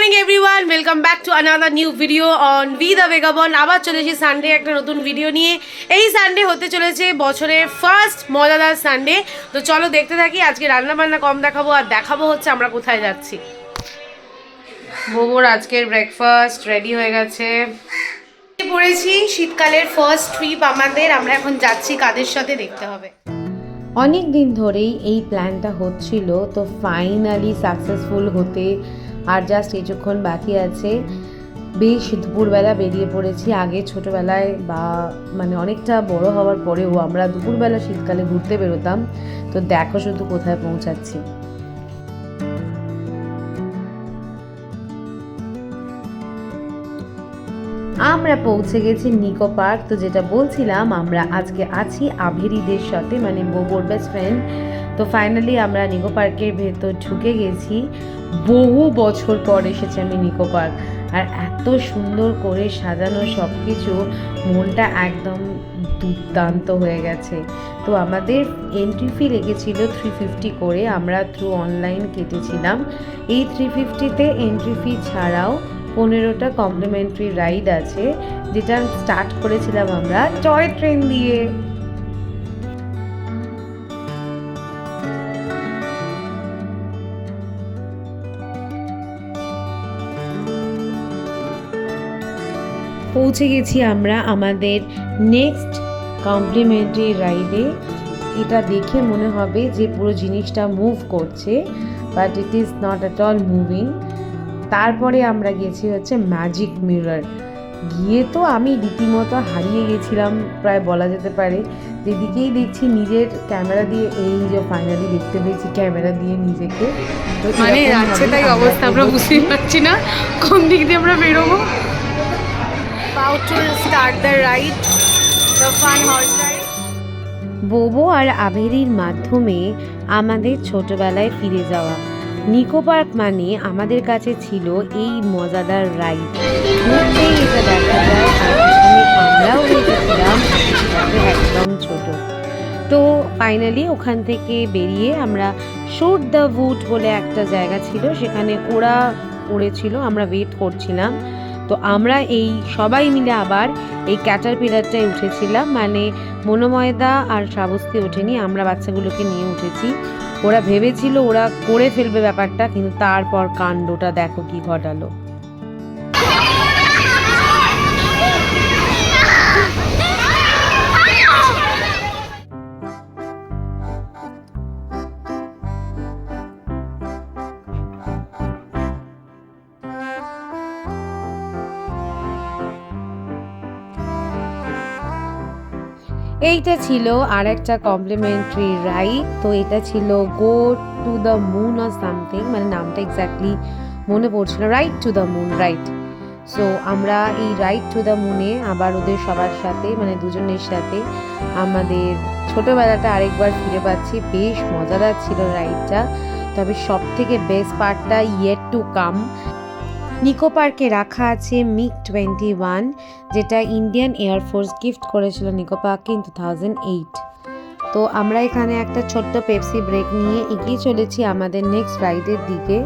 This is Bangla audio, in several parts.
Morning everyone, welcome back to another new video on be the vagabond. আবার চলেছি সানডে একটা নতুন ভিডিও নিয়ে। এই সানডে হতে চলেছে বছরের ফার্স্ট মজাদার সানডে। তো চলো দেখতে থাকি। আজকে রান্না বান্না কম দেখাবো, আর দেখাবো হচ্ছে আমরা কোথায় যাচ্ছি। বউর আজকের ব্রেকফাস্ট রেডি হয়ে গেছে। পড়েছি শীতকালের ফার্স্ট ট্রিপ আমাদের। আমরা এখন যাচ্ছি কাদের সাথে দেখতে হবে। অনেক দিন ধরেই এই প্ল্যানটা হচ্ছিল, তো ফাইনালি সাকসেসফুল হতে আর জাস্ট কিছুক্ষণ বাকি আছে। বেশ দুপুরবেলা বেরিয়ে পড়েছি। আগে ছোটোবেলায় বা অনেকটা বড় হওয়ার পরেও আমরা দুপুরবেলা শীতকালে ঘুরতে বেরোতাম। তো দেখো শুধু কোথায় পৌঁছাচ্ছি। আমরা পৌঁছে গেছি নিকো পার্ক। তো যেটা বলছিলাম, আমরা আজকে আছি আভেরিদের সাথে, বোবোর বেস্ট ফ্রেন্ড। তো ফাইনালি আমরা নিকো পার্কের ভেতর ঢুকে গেছি। বহু বছর পর এসেছে আমি নিকো পার্ক, আর এত সুন্দর করে সাজানো সব কিছু, মনটা একদম দুর্দান্ত হয়ে গেছে। তো আমাদের এন্ট্রি ফি লেগেছিল 350 করে। আমরা থ্রু অনলাইন কেটেছিলাম। এই 350-তে এন্ট্রি ফি ছাড়াও 15টা কমপ্লিমেন্টারি রাইড আছে, যেটা স্টার্ট করেছিলাম আমরা টয় ট্রেন দিয়ে। পৌঁছে গেছি আমরা আমাদের নেক্সট কমপ্লিমেন্টারি রাইডে। এটা দেখে মনে হবে যে পুরো জিনিসটা মুভ করছে, but it is not at all moving. তারপরে আমরা গেছি হচ্ছে ম্যাজিক মিরর। গিয়ে তো আমি রীতিমতো হারিয়ে গেছিলাম প্রায় বলা যেতে পারে। যেদিকেই দেখছি নিজের ক্যামেরা দিয়ে, এই যে ফাইনালি দেখতে পেয়েছি ক্যামেরা দিয়ে নিজেকে। তো যাচ্ছে তাই অবস্থা, আমরা বুঝতেই পারছি না কোন দিক দিয়ে আমরা বেরোবো। About to start the ride, the fun horse ride. বোবো আর আভেরির মাধ্যমে আমাদের ছোটবেলায় ফিরে যাওয়া। নিকো পার্ক মানে আমাদের কাছে ছিল এই মজাদার রাইড। ঘুরতেই এটা দেখা যায়, আর আমরাও হয়েছিলাম একদম ছোট। তো ফাইনালি ওখান থেকে বেরিয়ে আমরা শুট দ্য উড বলে একটা জায়গা ছিল, সেখানে ওরা পড়েছিল, আমরা ওয়েট করছিলাম। তো আমরা এই সবাই মিলে আবার এই ক্যাটারপিলারটায় উঠেছিলাম। মনোময়দা আর শ্রাবস্তী ওঠেনি, আমরা বাচ্চাগুলোকে নিয়ে উঠেছি। ওরা ভেবেছিল ওরা করে ফেলবে ব্যাপারটা, কিন্তু তারপর কাণ্ডটা দেখো কি ঘটালো। এইটা ছিল আর একটা কমপ্লিমেন্টারি রাইড। তো এটা ছিল go to the moon or something, নামটা এক্স্যাক্টলি মনে পড়ছিল, ride to the moon, right. So আমরা এই রাইড টু দ্য মুনে আবার ওদের সবার সাথে, দুজনের সাথে আমাদের ছোটোবেলাটা আরেকবার ফিরে পাচ্ছি। বেশ মজাদার ছিল রাইডটা। তবে সব থেকে বেস্ট পার্টটা ইয়েট টু কাম। নিকো পার্কে রাখা আছে মিগ 21, যেটা ইন্ডিয়ান এয়ারফোর্স গিফট করেছিল নিকো পার্কে ইন 2008। তো আমরা এখানে একটা ছোট্ট পেপসি ব্রেক নিয়ে এগিয়ে চলেছি আমাদের নেক্সট রাইডের দিকে।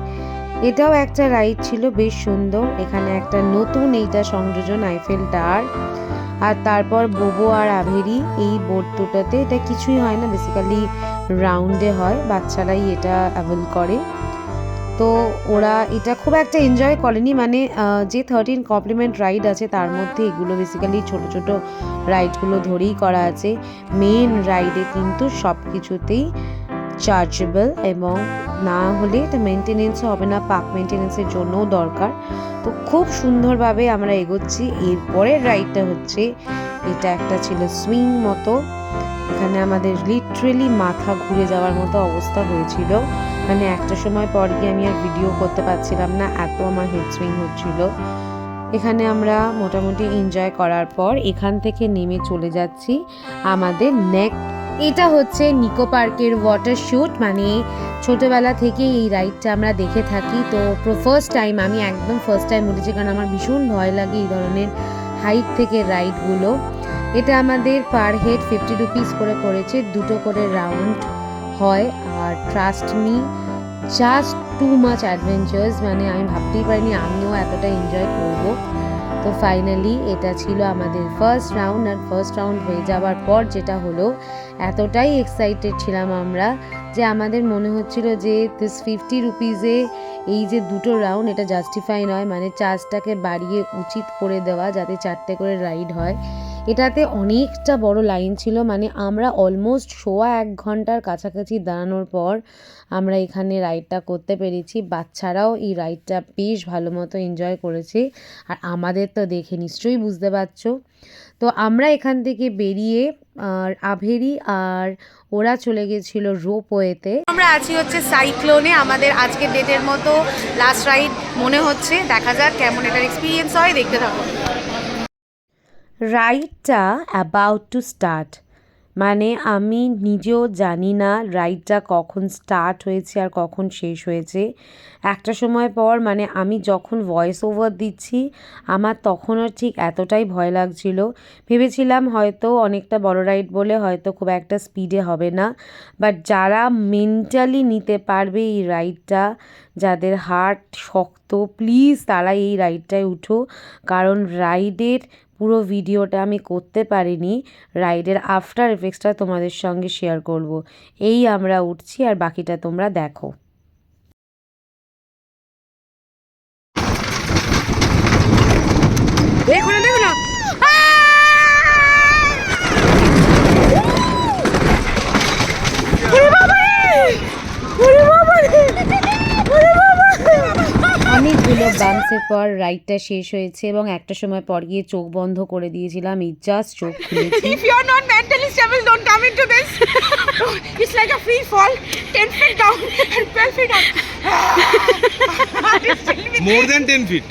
এটাও একটা রাইড ছিল, বেশ সুন্দর। এখানে একটা নতুন এইটা সংযোজন, আইফেল টাওয়ার। আর তারপর বোবো আর আভেরি এই বোট দুটোতে, এটা কিছুই হয় না, বেসিক্যালি রাউন্ডে হয়, বাচ্চারাই এটা অ্যাভেল করে। তো ওরা এটা খুব একটা এনজয় করেনি, যে 13 কমপ্লিমেন্ট রাইড আছে তার মধ্যে এগুলো বেসিক্যালি ছোট ছোট রাইডগুলো ধরেই করা আছে। মেন রাইডে কিন্তু সব কিছুতেই চার্জেবল, এবং না হলে এটা মেনটেনেন্সও হবে না, পার্ক মেনটেনেন্সের জন্যও দরকার। তো খুব সুন্দরভাবে আমরা এগোচ্ছি। এরপরের রাইডটা হচ্ছে, এটা একটা ছিল সুইং মতো। এখানে আমাদের লিটারেলি মাথা ঘুরে যাওয়ার মতো অবস্থা হয়েছিল। একটা সময় পর গিয়ে আমি আর ভিডিও করতে পারছিলাম না, এত আমার হেড সুইং হচ্ছিল। এখানে আমরা মোটামুটি এনজয় করার পর এখান থেকে নেমে চলে যাচ্ছি আমাদের এটা হচ্ছে নিকো পার্কের ওয়াটার শুট। ছোটোবেলা থেকে এই রাইডটা আমরা দেখে থাকি। তো ফার্স্ট টাইম, আমি একদম ফার্স্ট টাইম উঠেছি, কারণ আমার ভীষণ ভয় লাগে এই ধরনের হাইট থেকে রাইডগুলো। এটা আমাদের পার হেড 50 রুপিস করে পড়েছে, দুটো করে রাউন্ড হয়। আর trust me, just too much adventures, মানে আমি ভাবতেই পারিনি আমিও এতটা এনজয় করব। তো ফাইনালি এটা ছিল আমাদের ফার্স্ট রাউন্ড, আর ফার্স্ট রাউন্ড হয়ে যাওয়ার পর যেটা হলো, এতটাই এক্সাইটেড ছিলাম আমরা যে আমাদের মনে হচ্ছিল যে দিস 50 রুপিজে এই যে দুটো রাউন্ড এটা জাস্টিফাই নয়, মানে চার্জটাকে বাড়িয়ে উচিত করে দেওয়া যাতে 4টে করে রাইড হয়। এটাতে অনেকটা বড় লাইন ছিল, মানে আমরা অলমোস্ট 1.25 ঘন্টার কাছাকাছি দাঁড়ানোর পর আমরা এখানে রাইডটা করতে পেরেছি। বাচ্চারাও এই রাইডটা বেশ ভালো মতো এনজয় করেছে, আর আমাদের তো দেখে নিশ্চয়ই বুঝতে পারছো। তো আমরা এখান থেকে বেরিয়ে আর আভেরি আর ওরা চলে গেছিল রোপওয়েতে। আমরা আছি হচ্ছে সাইক্লোনে, আমাদের আজকের ডেটের মতো লাস্ট রাইড মনে হচ্ছে। দেখা যাক কেমন এটার এক্সপিরিয়েন্স হয়, দেখতে থাকো। রাইডটা অ্যাবাউট টু স্টার্ট, মানে আমি নিজেও জানি না রাইডটা কখন স্টার্ট হয়েছে আর কখন শেষ হয়েছে। একটা সময় পর মানে আমি যখন ভয়েস ওভার দিচ্ছি আমার তখনও ঠিক এতটাই ভয় লাগছিল, ভেবেছিলাম হয়তো অনেকটা বড় রাইড বলে হয়তো খুব একটা স্পিডে হবে না, বাট যারা মেন্টালি নিতে পারবে এই রাইডটা, যাদের হার্ট শক্ত, প্লিজ তারা এই রাইডটায় উঠো। কারণ রাইডের পুরো ভিডিওটা আমি করতে পারিনি, রাইডের আফটার এফেক্টসটা তোমাদের সঙ্গে শেয়ার করব। এই আমরা উঠছি আর বাকিটা তোমরা দেখো। দেখো না, দেখো না। অনেকগুলো বাম্পসের পর রাইডটা শেষ হয়েছে এবং একটা সময় পর গিয়ে চোখ বন্ধ করে দিয়েছিলাম, এই জাস্ট চোখ খুলেছি। If you are not mentally stable, don't come into this. It's like a free fall, 10 feet down and 12 feet up. More than 10 feet.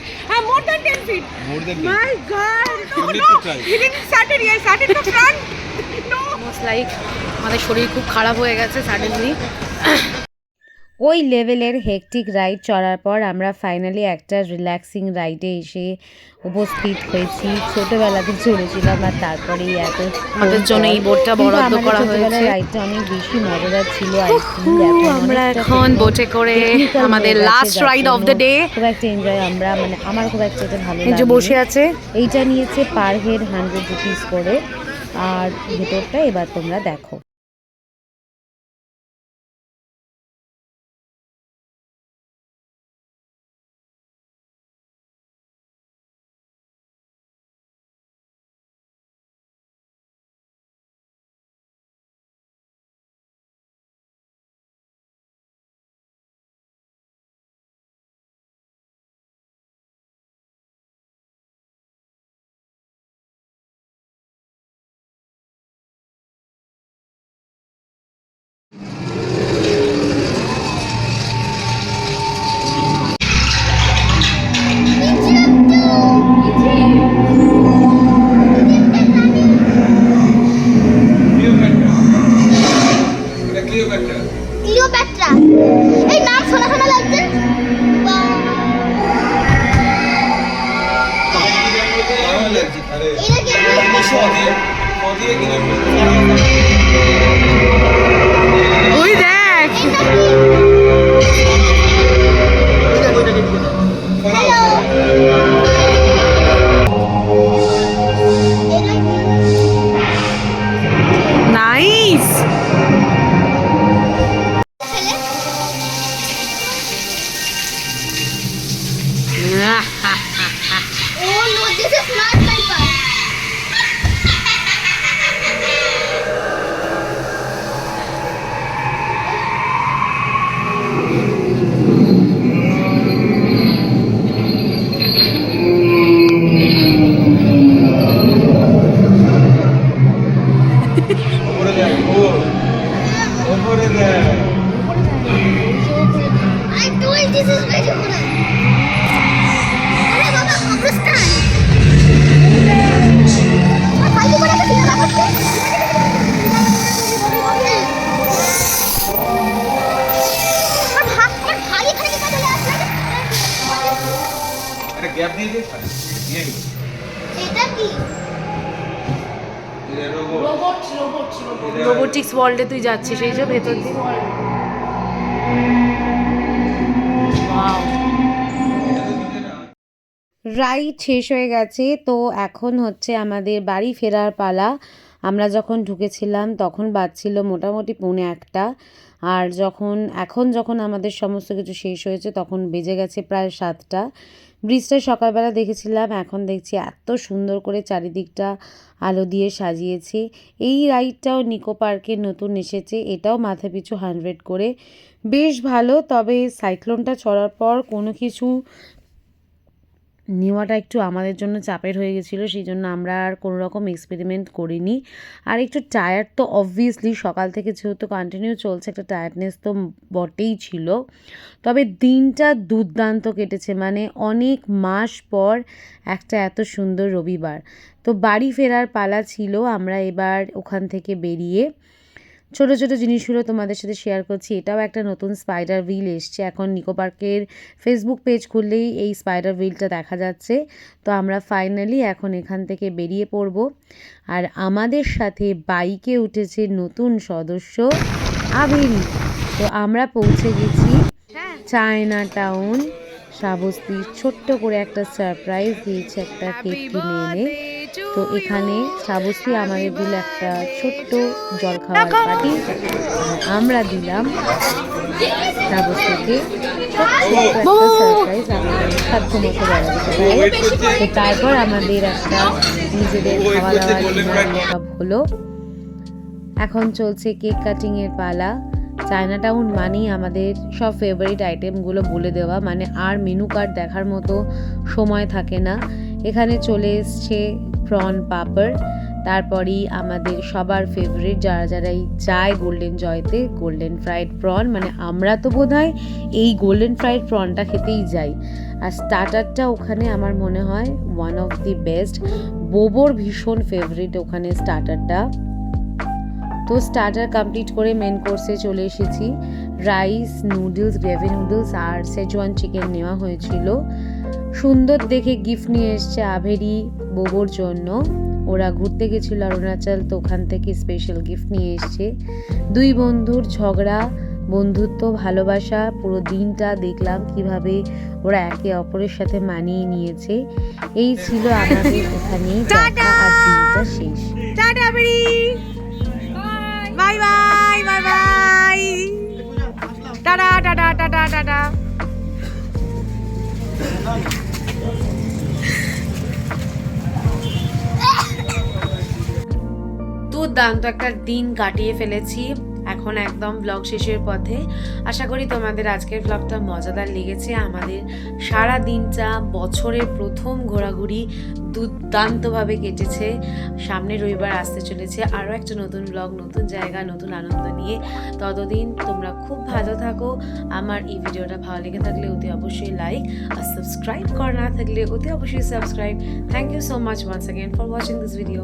More than 10 feet. More than 10 My God. You No, need no. to try. He didn't start it here. Started the front. No. Almost like আমাদের শরীর খুব খারাপ হয়ে গেছে সাডেনলি। ওই লেভেলের হেকটিক রাইড চড়ার পর আমরা ফাইনালি একটা রিল্যাক্সিং রাইডে এসে উপস্থিত হয়েছি। ছোটবেলাতে চড়েছিলাম আর তারপরেই এত আমাদের জন্য এই বোটটা বরাদ্দ করা হয়েছে। রাইডটা অনেক বেশি মজাদার ছিল। আমরা এখন বোটে করে আমাদের last ride of the day খুব একটা এনজয় আমরা, মানে আমার খুব একটা এটা ভালো এই যে লাগে। বসে আছে, এইটা নিয়েছে পার হেড 100 রুপিস করে, আর ভেতরটা এবার তোমরা দেখো। ক্লিওপেট্রা, এই নাম শোনা শোনা লাগছে। ওই দেখ nice. Oh no, this is not my part. I told this is very hard. अरे बाबा कब्रिस्तान। भाई को बड़ा किया ना करते। और भाग पर खाली खड़े के चले आते हैं। अरे गैप দিয়ে দে খালি দিয়ে নি এটা কি? ये रोबोट রোবোটিক্স ওয়ার্ল্ডে তুই যাচ্ছিস, এই যে ভেতর দিয়ে রাইড শেষ হয়ে গেছে, তো এখন হচ্ছে আমাদের বাড়ি ফেরার পালা। আমরা যখন ঢুকেছিলাম তখন বাজছিল মোটামুটি 1:45, আর এখন যখন আমাদের সমস্ত কিছু শেষ হয়েছে তখন বেজে গেছে প্রায় 7টা। ব্রিজটা সকালবেলা দেখেছিলাম, এখন দেখছি এত সুন্দর করে চারিদিকটা আলো দিয়ে সাজিয়েছে। এই রাইডটাও নিকো পার্কে নতুন এসেছে, এটাও মাথাপিছু 100 করে, বেশ ভালো। তবে সাইক্লোনটা চড়ার পর কোনো কিছু নেওয়াটা একটু আমাদের জন্য চাপের হয়ে গেছিলো, সেই জন্য আমরা আর কোনো রকম এক্সপেরিমেন্ট করিনি। আর একটু টায়ার্ড তো অবভিয়াসলি, সকাল থেকে যেহেতু কন্টিনিউ চলছে, একটা টায়ার্ডনেস তো বটেই ছিল। তবে দিনটা দুর্দান্ত কেটেছে, মানে অনেক মাস পর একটা এত সুন্দর রবিবার। তো বাড়ি ফেরার পালা ছিল, আমরা এবার ওখান থেকে বেরিয়ে ছোট ছোট জিনিসগুলো তোমাদের সাথে শেয়ার করছি। এটাও একটা নতুন স্পাইডার হুইল এসছে, এখন নিকো পার্কের ফেসবুক পেজ খুললেই এই স্পাইডার হুইলটা দেখা যাচ্ছে। তো আমরা ফাইনালি এখন এখান থেকে বেরিয়ে পড়ব। আর আমাদের সাথে বাইকে উঠেছে নতুন সদস্য আভেরি। তো আমরা পৌঁছে গেছি চায়না টাউন। শ্রাবস্তি ছোট্ট করে একটা সারপ্রাইজ দিয়েছে, একটা কেক কিনে এনে। তো এখানে শ্রাবস্তি আমাদের দিল একটা ছোট্ট জলখাবার পার্টি, আর আমরা দিলাম শ্রাবস্তিকে ছোট্ট একটা সারপ্রাইজ, আমাদের সাধ্য মতো বলা যেতে পারে। তো তারপর আমাদের একটা নিজেদের খাওয়া দাওয়া ডিনার মেকআপ হলো। এখন চলছে কেক কাটিংয়ের পালা। চায়না টাউন মানেই আমাদের সব ফেভারিট আইটেমগুলো বলে দেওয়া, মানে আর মেনু কার্ড দেখার মতো সময় থাকে না। এখানে চলে এসছে প্রন পাপড়, তারপরেই আমাদের সবার ফেভারিট যারাই যায় golden Jayate, golden fried prawn. মানে আমরা তো বোধহয় এই গোল্ডেন ফ্রাইড প্রনটা খেতেই যাই। আর স্টার্টারটা ওখানে আমার মনে হয় ওয়ান অফ দি বেস্ট। বোবোর ভীষণ ফেভারিট ওখানে স্টার্টারটা। তো স্টার্টার কমপ্লিট করে মেন কোর্সে চলে এসেছি। রাইস, নুডলস, গ্রেভি নুডলস আর সেজওয়ান চিকেন নেওয়া হয়েছিল। সুন্দর দেখে গিফট নিয়ে এসছে আভেরি বোবোর জন্য, ওরা ঘুরতে গেছিলো অরুণাচল, তো ওখান থেকে স্পেশাল গিফট নিয়ে এসছে। দুই বন্ধুর ঝগড়া, বন্ধুত্ব, ভালোবাসা, পুরো দিনটা দেখলাম কিভাবে ওরা একে অপরের সাথে মানিয়ে নিয়েছে। এই ছিল আমাদের এখানেই দেখা, আর দিনটা শেষ। Bye bye bye bye, tata tata tata tata. দুর্দান্ত একটা দিন কাটিয়ে ফেলেছি, এখন একদম ব্লগ শেষের পথে। আশা করি তোমাদের আজকের ব্লগটা মজাদার লেগেছে। আমাদের সারা দিনটা বছরের প্রথম ঘোরাঘুরি দুর্দান্তভাবে কেটেছে। সামনে রবিবার আসতে চলেছে, আরও একটা নতুন ব্লগ, নতুন জায়গা, নতুন আনন্দ নিয়ে। ততদিন তোমরা খুব ভালো থাকো। আমার এই ভিডিওটা ভালো লেগে থাকলে অতি অবশ্যই লাইক, আর সাবস্ক্রাইব করা না থাকলে অতি অবশ্যই subscribe. Thank you so much once again for watching this video.